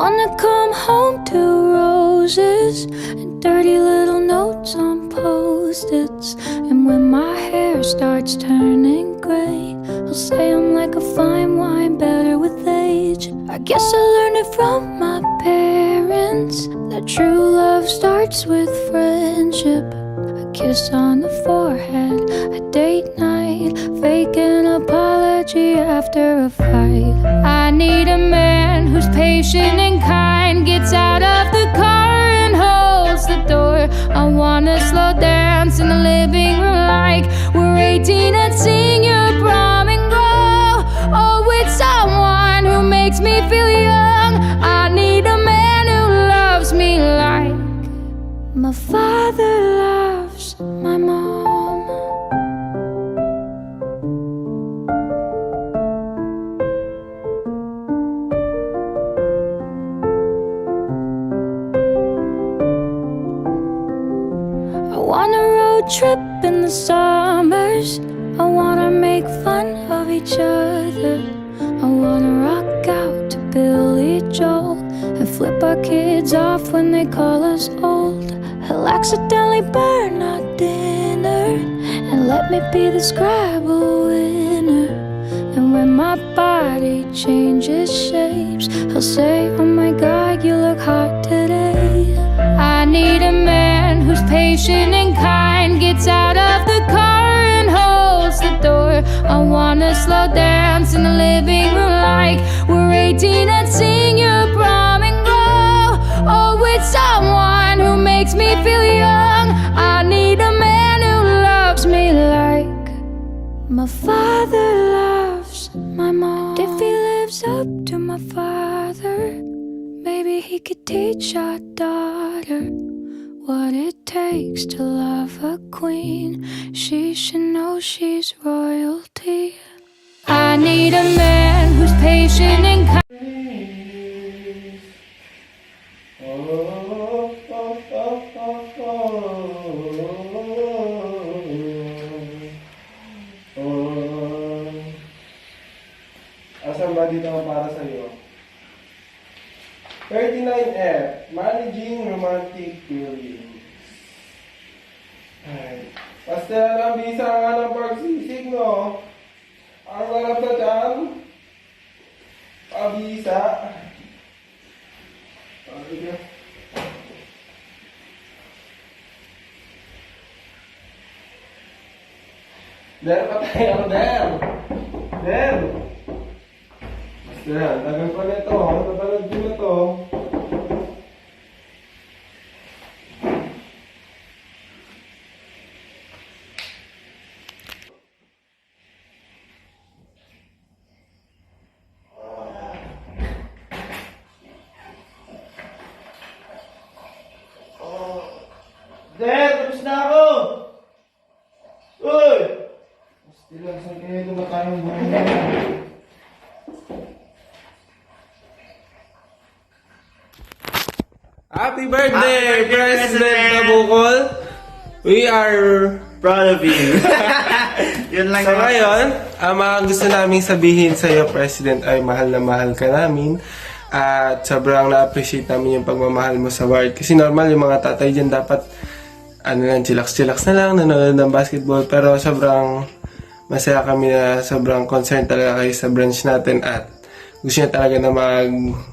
wanna come home to roses and dirty little notes on post-its. And when my hair starts turning gray, I'll say I'm like a fine wine, better with age. I guess I learned it from my parents, that true love starts with friendship. A kiss on the forehead, a date night, fake an apology after a fight. I need a man who's patient and kind, gets out of the car and holds the door. I wanna slow dance in the living room like we're 18 and sing your prom and go. Oh, with someone who makes me feel young. I need a man who loves me like my father loves my mom. I wanna road trip in the summers. I wanna make fun of each other. I wanna rock out to Billy Joel and flip our kids off when they call us old. He'll accidentally burn our dinner and let me be the Scrabble winner. And when my body changes shapes, he'll say, oh my God, you look hot today. I need a man who's patient and kind, gets out of the car and holds the door. I wanna slow dance in the living room like we're 18 and sing your prom and go. Oh, with someone who makes me feel young. I need a man who loves me like my father loves my mom. If he lives up to my father, maybe he could teach our daughter what it takes to love a queen. She should know she's royalty. I need a man who's patient and kind. Asan ba dito ang para sa'yo? 39F, Managing Romantic Feelings. Ay, pastel ang bisa nga ng pagsisig, no? Ang larap sa dyan, pabisa. Pabisa. Der, patay ako, Der! Der! Pastel, tagal pa nito. Napanood ko na to. Der, tapos na ako! Uy! Pastel lang, saan kayo tumatayong buhay na yan? Happy birthday, President Tabukol! We are Proud of you. Yun lang sa naman. ngayon, ang mga gusto namin sabihin sa iyo, President, ay mahal na mahal ka namin. At sobrang na-appreciate namin yung pagmamahal mo sa ward. Kasi normal, yung mga tatay dyan dapat, chillax-chillax na lang, nanonood ng basketball. Pero sobrang masaya kami na sobrang concerned talaga kayo sa branch natin. At gusto niya talaga na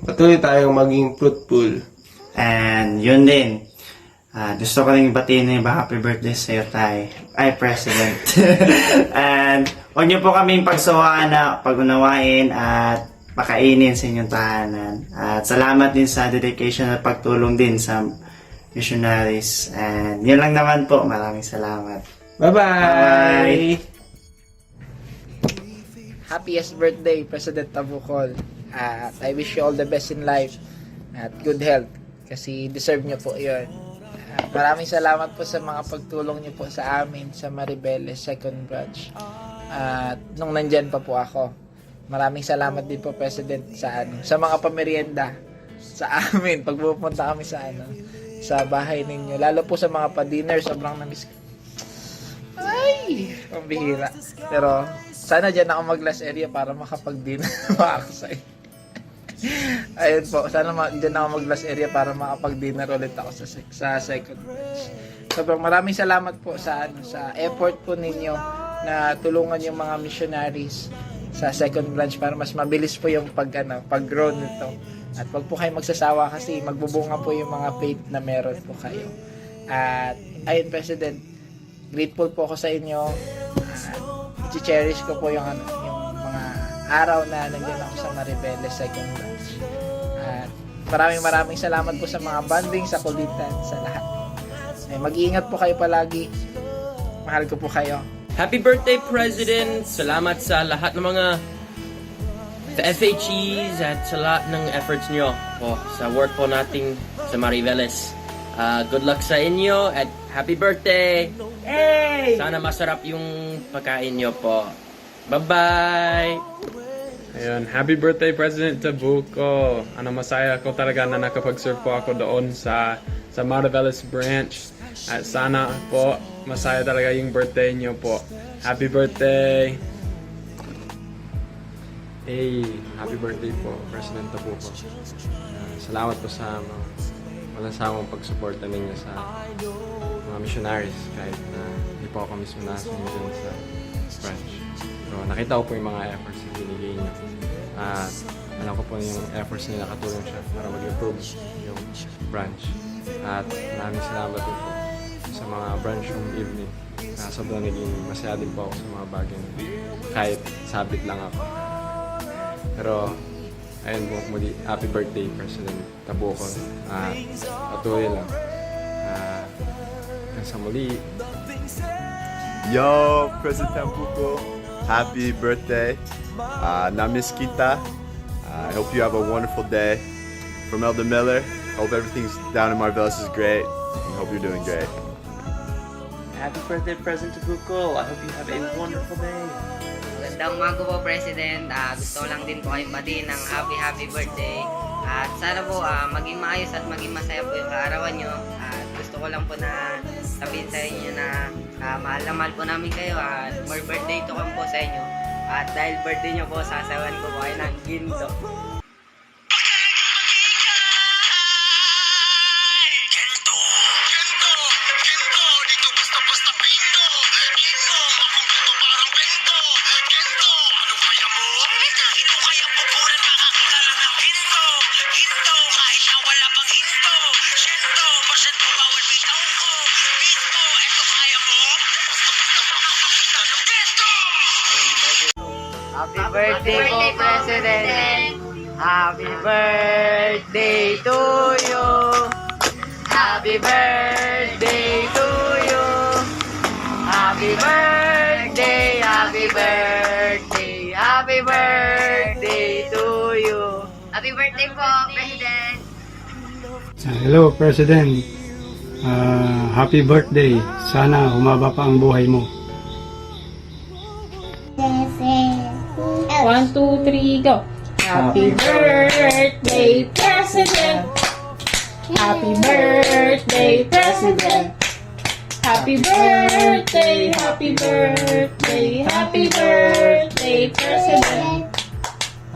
patuloy tayong maging fruitful. And yun din. Gusto ko rin batiin yung happy birthday sa iyo, Tay. Ay, President. And huwag niyo po kaming pagsuwaan na pag-unawain at pakainin sa inyong tahanan. At salamat din sa dedication at pagtulong din sa missionaries. And yun lang naman po. Maraming salamat. Bye-bye! Happiest birthday, President Tabukol. At I wish you all the best in life at good health kasi deserve niyo po yun. Maraming salamat po sa mga pagtulong niyo po sa amin sa Maribeles Second Branch. At nung nandyan pa po ako, maraming salamat din po, President, sa mga pamerienda sa amin pag pupunta kami sa bahay ninyo. Lalo po sa mga pa-dinner, sobrang namiss ko. Ay, ang bihira. Pero sana dyan ako mag-last area para makapag-dinner ako sa inyo. Ayun po, sana dyan ako mag-last area para makapag-dinner ulit ako sa second branch. Sobrang maraming salamat po sa effort po ninyo na tulungan yung mga missionaries sa second branch para mas mabilis po yung pag-grow nito. At wag po kayo magsasawa kasi magbubunga po yung mga faith na meron po kayo. At ayun, President, grateful po ako sa inyo. At i-cherish ko po yung mga araw na nandiyan ako sa Maribeles second branch. At maraming salamat po sa mga banding, sa kulitan, sa lahat. Mag-iingat po kayo palagi. Mahal ko po kayo. Happy birthday, President! Salamat sa lahat ng mga FHEs at sa lahat ng efforts nyo sa work po nating sa Mariveles. Good luck sa inyo at happy birthday! Hey! Sana masarap yung pagkain nyo po. Bye-bye! Ayun, happy birthday President Tabuco. Masaya ko talaga na nakapag-serve po ako doon sa Mariveles branch. At sana po, masaya talaga yung birthday niyo po. Happy birthday! Hey, happy birthday po, President Tabuco. Salamat po sa walang sawang pagsuporta ninyo sa mga missionaries kahit na hindi po ako mismo nasa inyo dun sa branch. Pero nakita ko po yung mga efforts na binigay niyo. At alam ko po yung efforts nila nakatulong siya para mag-improve yung branch. At maraming salamat din po sa mga branch room evening. Sobrang naging masaya din po ako sa mga bagay na kahit sabit lang ako. Pero ayun po muli, happy birthday President Tabuco. Patuloy lang. Hanggang sa muli. Yo, President Tabuco, happy birthday. Na-miss kita. I hope you have a wonderful day. From Elder Miller, hope everything's down in Marvelous is great. I hope you're doing great. Happy birthday, President Tabuco! I hope you have a wonderful day! Magandang umaga po, President. Gusto ko lang din po kayong batiin ng happy birthday. At sana po maging maayos at maging masaya po yung kaarawan nyo. At gusto ko lang po na sabihin sa inyo na mahal na mahal po namin kayo. At more birthday to come po sa inyo. At dahil birthday nyo po, sasawan ko po kayo ng ginto. Happy birthday po, President! Happy birthday to you! Happy birthday to you! Happy birthday, happy birthday, happy birthday to you! Happy birthday po, President! Hello, President. Happy birthday. Sana humaba pa ang buhay mo. 1, 2, 3, go. Happy birthday, President. Happy birthday, President. Happy birthday, happy birthday, happy birthday, President.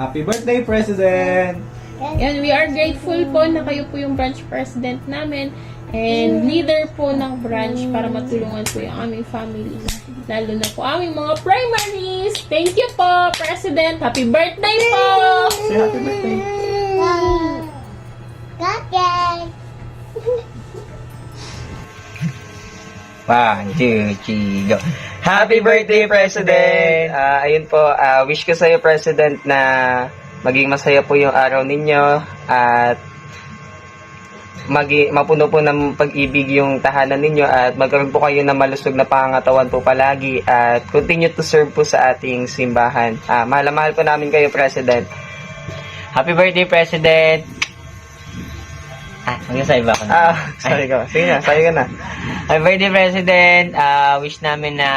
Happy birthday, President! And we are grateful po na kayo po yung branch president namin and leader po ng branch para matulungan po yung aming family. Lalo na po aming mga primaries. Thank you po, President. Happy birthday po! Say happy birthday! One, two, three, go. Happy birthday, President! Ayun po, wish ko sa'yo, President, na maging masaya po yung araw ninyo at mapuno po ng pag-ibig yung tahanan ninyo at magkaroon po kayo ng malusog na pangangatawan po palagi at continue to serve po sa ating simbahan. Mahal na mahal po namin kayo, President. Happy birthday, President! Hanggang sa iba ko na. Sorry ka. Sige na, sabi ka na. Happy birthday, President. Wish namin na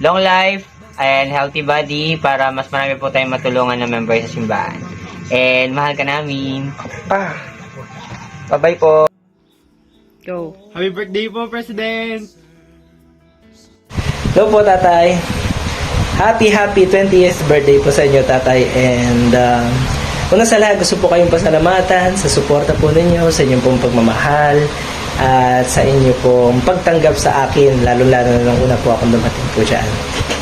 long life and healthy body para mas marami po tayong matulungan na member sa simbahan. And mahal ka namin. Bye-bye po. Go! Happy birthday po, President! Hello po, Tatay. Happy 20th birthday po sa inyo, Tatay. And Una sa lahat, gusto po kayong pasalamatan sa suporta po ninyo, sa inyong pong pagmamahal, at sa inyo pong pagtanggap sa akin, lalo-lalo na nung una po akong dumating po dyan.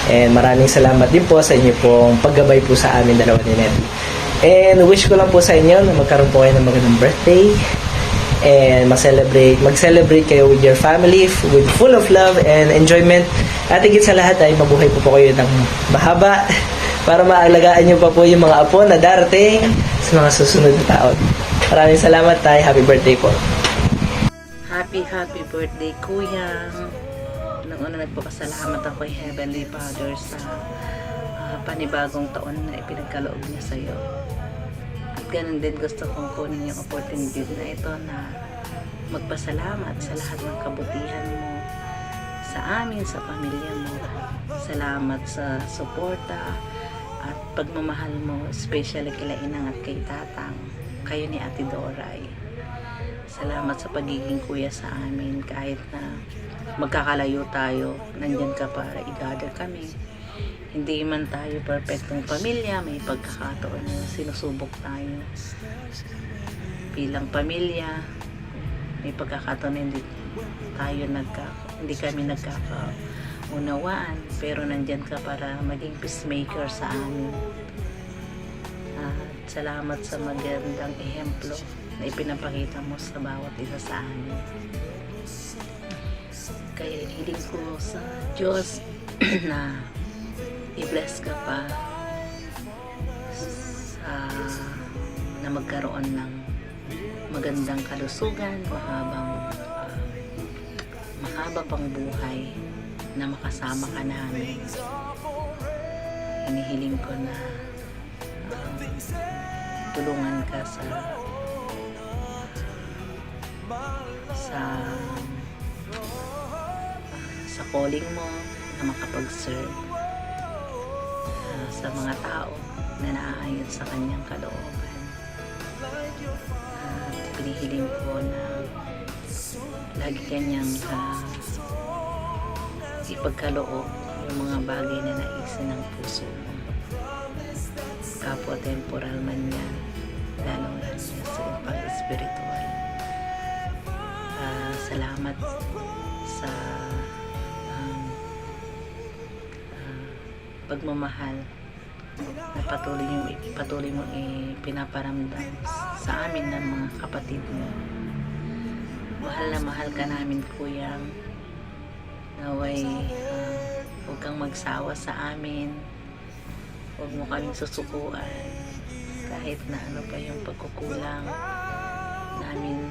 And maraming salamat din po sa inyo pong paggabay po sa amin dalawa ni Nettie. And wish ko lang po sa inyo na magkaroon po kayo ng magandang birthday and mag-celebrate kayo with your family with full of love and enjoyment. At higit sa lahat ay mabuhay po kayo ng mahaba para maalagaan nyo pa po yung mga apo na darating sa mga susunod na taon. Maraming salamat tayo. Happy birthday po. Happy birthday, Kuya. Una nagpapasalamat ako kay Heavenly Father sa panibagong taon na ipinagkaloob niya sa iyo. At ganun din gusto kong kunin yung opportunity na ito na magpasalamat sa lahat ng kabutihan mo sa amin, sa pamilya mo. Salamat sa suporta at pagmamahal mo, especially kila Inang at kay Tatang, kayo ni Ate Doray. Salamat sa pagiging kuya sa amin. Kahit na magkakalayo tayo, nandyan ka para i-gather kami. Hindi man tayo perfectong pamilya, may pagkakataon na sinusubok tayo bilang pamilya. May pagkakataon na hindi kami nagkakaunawaan, pero nandyan ka para maging peacemaker sa amin. At salamat sa magandang ehemplo na ipinapakita mo sa bawat isa sa amin. Kaya hiling ko sa Diyos na i-bless ka pa na magkaroon ng magandang kalusugan, mahaba pang buhay na makasama ka namin. Hinihiling ko na tulungan ka sa calling mo na makapag-serve sa mga tao na naaayon sa kanyang kalooban. At pinihiling ko na lagi kanyang ipagkaloob yung mga bagay na naisin ng puso mo. Kapwa temporal man yan, lalong sa pag-spiritual. Salamat sa pagmamahal na patuloy mo pinaparamdam sa amin ng mga kapatid mo. Mahal na mahal ka namin, Kuya. Naway huwag kang magsawa sa amin. Huwag mo kaming susukuan kahit na ano pa yung pagkukulang namin.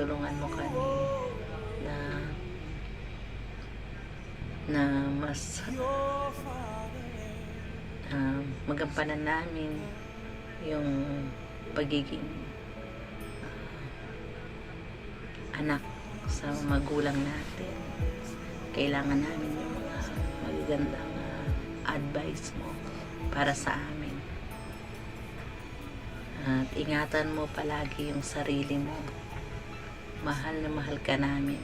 Tulungan mo kami na mas magampanan namin yung pagiging anak sa magulang natin. Kailangan namin yung mga magagandang advice mo para sa amin. At ingatan mo palagi yung sarili mo. Mahal na mahal ka namin.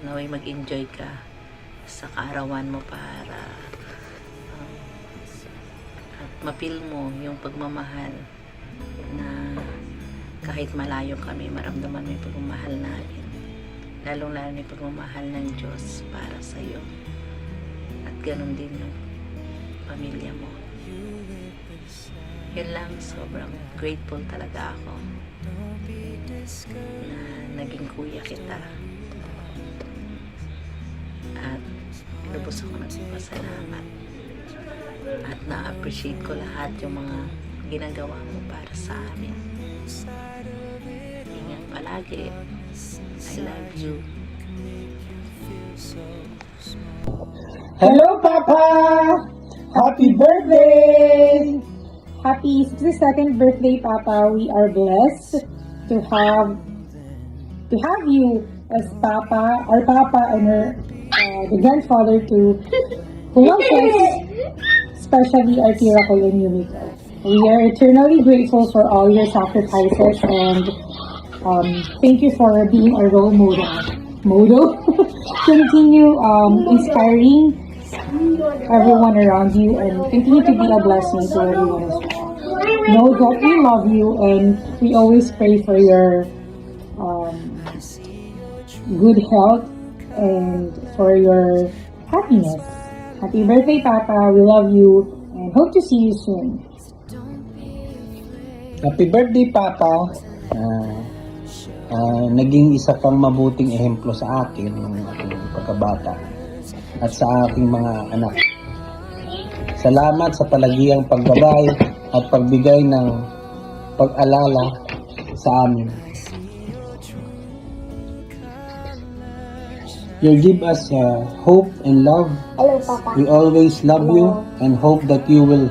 Naway mag-enjoy ka sa kaarawan mo para at mapil mo yung pagmamahal na kahit malayo kami, maramdaman mo yung pagmamahal namin. Lalong-lalo yung pagmamahal ng Diyos para sa iyo. At ganun din yung pamilya mo. Yun lang, sobrang grateful talaga ako na naging kuya kita. At lubos ako nagpapasalamat. At na-appreciate ko lahat yung mga ginagawa mo para sa amin. Ingat palagi. I love you. Hello, Papa! Happy birthday! Happy 62nd birthday, Papa. We are blessed to have you as Papa, our Papa, and the grandfather to who loves us, especially our Tiracle and Yumiko. We are eternally grateful for all your sacrifices and thank you for being a role model. Continue inspiring everyone around you and continue to be a blessing to everyone as well. Know that we love you and we always pray for your good health and for your happiness. Happy birthday, Papa. We love you and hope to see you soon. Happy birthday, Papa. Naging isa kang mabuting ehemplo sa akin ng aking pagkabata at sa aking mga anak. Salamat sa palagiang paggabay at pagbigay ng pag-alala sa amin. You give us hope and love. Hello, Papa. We always love you and hope that you will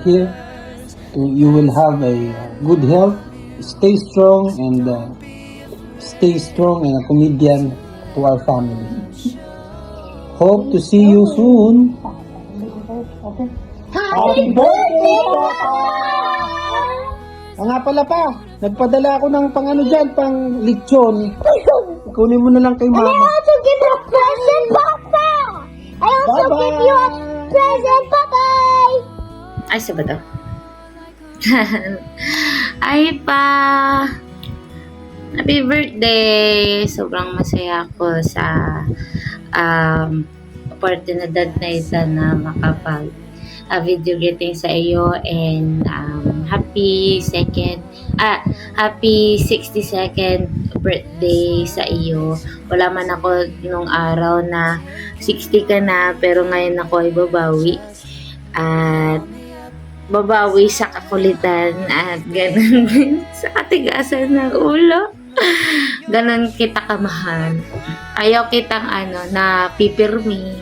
have a good health. Stay strong and a comedian to our family. Hope to see you soon. Happy birthday, Papa! Nga pala pa, nagpadala ako ng pang lechon. Kunin mo na lang kay Mama. I also give you a present, Papa! I also give you a present, Papa! Ay, sa ba daw? Ay pa! Happy birthday! Sobrang masaya ako sa oportunidad na ito na makapag video greeting sa iyo and happy 62nd birthday sa iyo. Wala man ako nung araw na 60 ka na pero ngayon ako ay babawi. At babawi sa kakulitan at ganun din sa katigasan ng ulo. Ganun kita kamahal. Ayaw kitang na pipirmi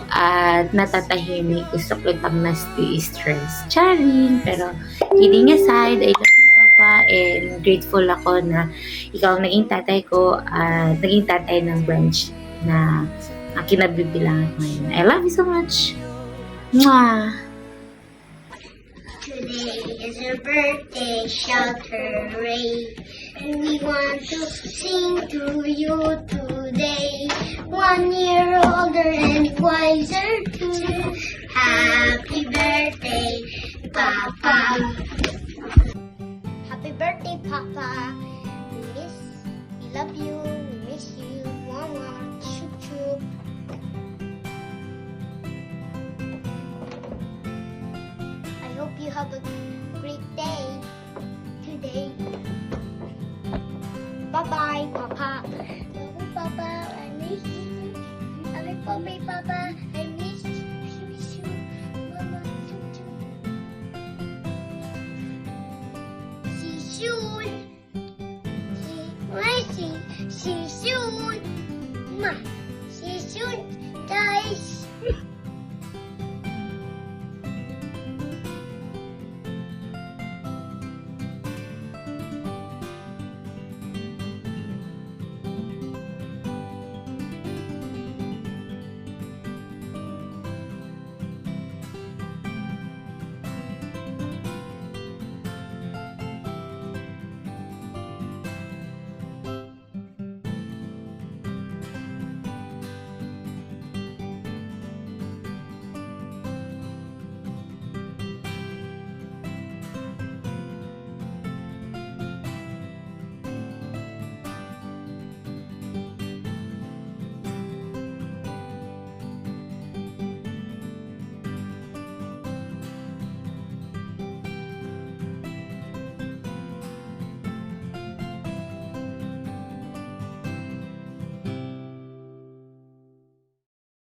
at natatahimik. Gusto ko itang stress. Charing. Pero kidding aside, I love you, Papa, and grateful ako na ikaw ang naging tatay ko at naging tatay ng branch na kinabibilangan ngayon. I love you so much. Mwah! Today is your birthday, shelter ray. We want to sing to you today. 1 year older and wiser too. Happy birthday, Papa. Happy birthday, Papa. We love you. We miss you. Mama, chup chup. I hope you have a great day today. Bye-bye, Papa. Papa, I miss you. Happy birthday, Papa.